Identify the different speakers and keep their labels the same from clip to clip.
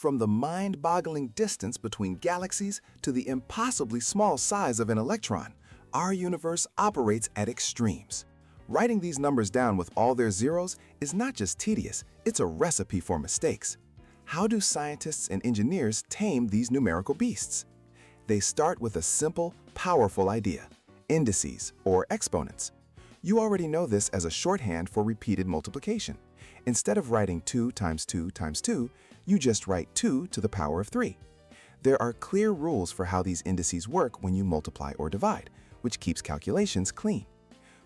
Speaker 1: From the mind-boggling distance between galaxies to the impossibly small size of an electron, our universe operates at extremes. Writing these numbers down with all their zeros is not just tedious, it's a recipe for mistakes. How do scientists and engineers tame these numerical beasts? They start with a simple, powerful idea: indices, or exponents. You already know this as a shorthand for repeated multiplication. Instead of writing 2 times 2 times 2, you just write 2 to the power of 3. There are clear rules for how these indices work when you multiply or divide, which keeps calculations clean.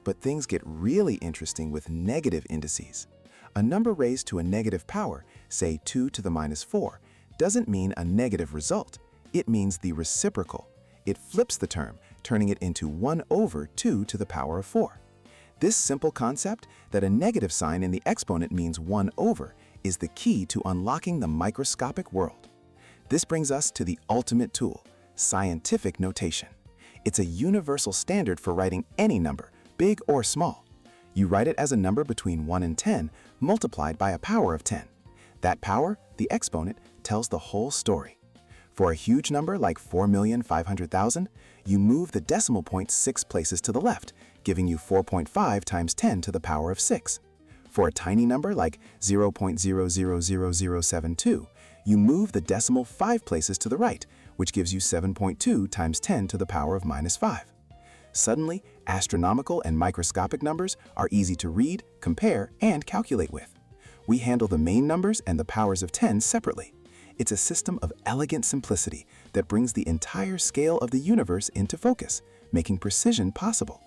Speaker 1: But things get really interesting with negative indices. A number raised to a negative power, say 2 to the minus 4, doesn't mean a negative result. It means the reciprocal. It flips the term, turning it into 1 over 2 to the power of 4. This simple concept, that a negative sign in the exponent means 1 over, is the key to unlocking the microscopic world. This brings us to the ultimate tool, scientific notation. It's a universal standard for writing any number, big or small. You write it as a number between 1 and 10, multiplied by a power of 10. That power, the exponent, tells the whole story. For a huge number like 4,500,000, you move the decimal point 6 places to the left, giving you 4.5 times 10 to the power of 6. For a tiny number like 0.000072, you move the decimal 5 places to the right, which gives you 7.2 times 10 to the power of minus 5. Suddenly, astronomical and microscopic numbers are easy to read, compare, and calculate with. We handle the main numbers and the powers of 10 separately. It's a system of elegant simplicity that brings the entire scale of the universe into focus, making precision possible.